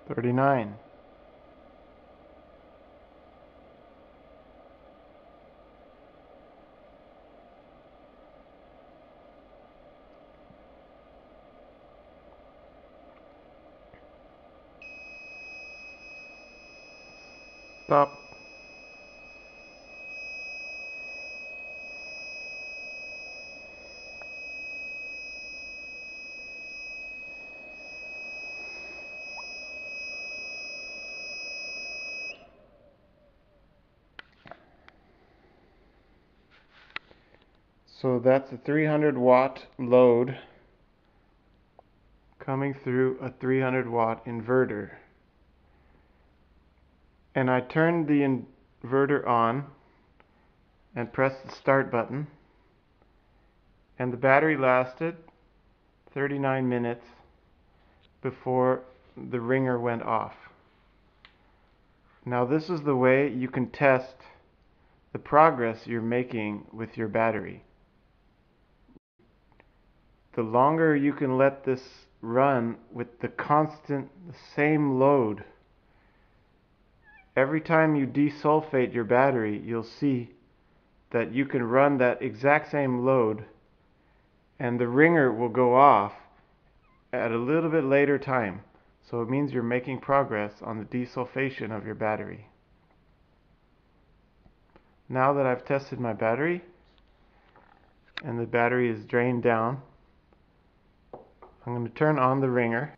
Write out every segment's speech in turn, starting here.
39. Stop. So that's a 300 watt load coming through a 300 watt inverter. And I turned the inverter on and pressed the start button, and the battery lasted 39 minutes before the ringer went off. Now this is the way you can test the progress you're making with your battery. The longer you can let this run with the same load, every time you desulfate your battery, you'll see that you can run that exact same load and the ringer will go off at a little bit later time. So it means you're making progress on the desulfation of your battery. Now that I've tested my battery and the battery is drained down, I'm going to turn on the ringer.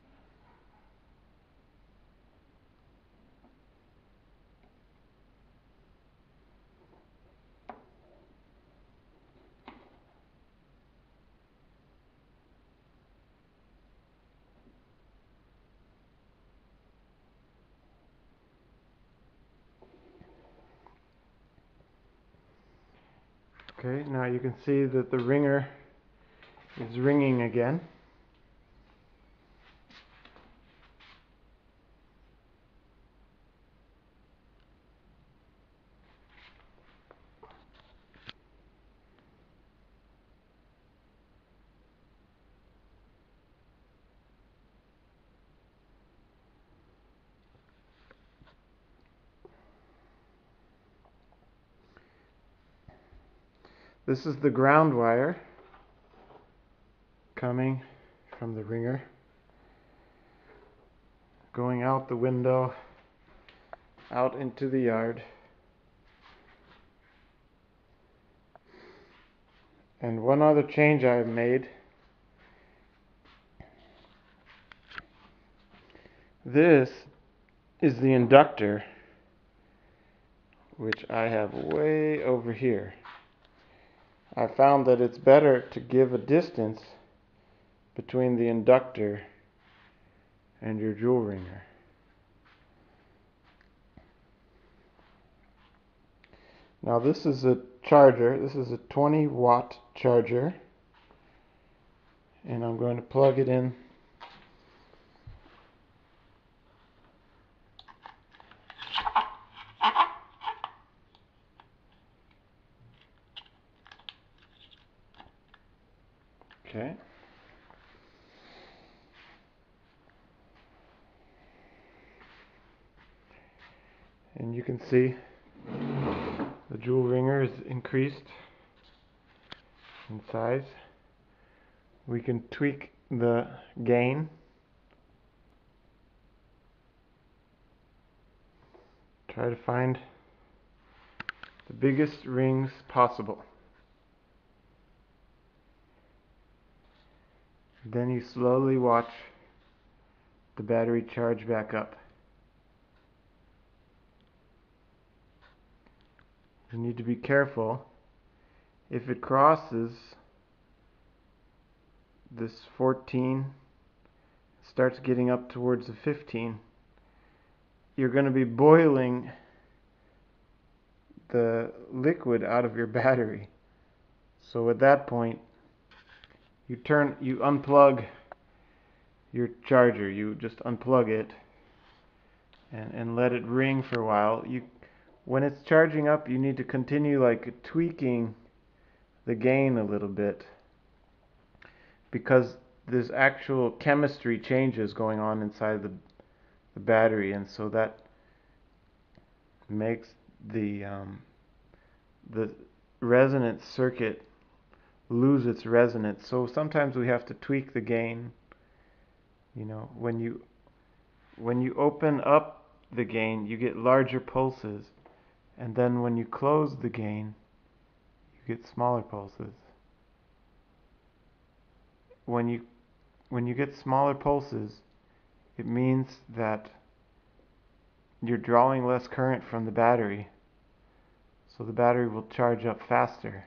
Okay, now you can see that the ringer is ringing again. This is the ground wire coming from the ringer, going out the window, out into the yard. And one other change I've made. This is the inductor, which I have way over here. I found that it's better to give a distance between the inductor and your Joule Ringer. Now this is a charger. This is a 20 watt charger, and I'm going to plug it in . Okay. And you can see the Joule Ringer is increased in size. We can tweak the gain. Try to find the biggest rings possible. Then you slowly watch the battery charge back up. You need to be careful. If it crosses this 14, starts getting up towards the 15, you're going to be boiling the liquid out of your battery. So at that point, you unplug your charger. You just unplug it and let it ring for a while. When it's charging up, you need to continue tweaking the gain a little bit, because there's actual chemistry changes going on inside the battery, and so that makes the resonance circuit lose its resonance. So sometimes we have to tweak the gain. You know, when you open up the gain, you get larger pulses, and then when you close the gain, you get smaller pulses. When you get smaller pulses, it means that you're drawing less current from the battery, so the battery will charge up faster.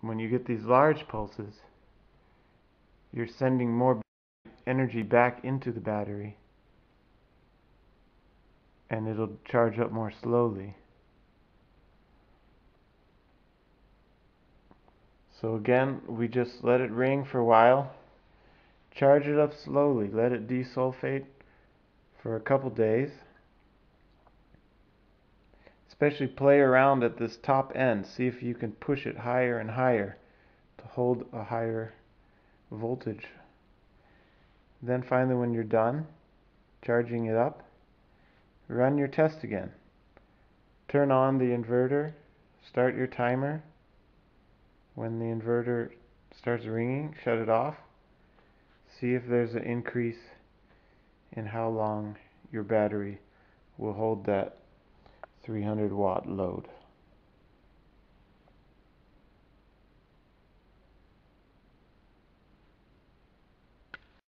When you get these large pulses, you're sending more energy back into the battery, and it'll charge up more slowly. So again, we just let it ring for a while, charge it up slowly, let it desulfate for a couple days. Especially play around at this top end, see if you can push it higher and higher to hold a higher voltage. Then finally, when you're done charging it up, run your test again. Turn on the inverter, start your timer. When the inverter starts ringing, shut it off. See if there's an increase in how long your battery will hold that 300 watt load.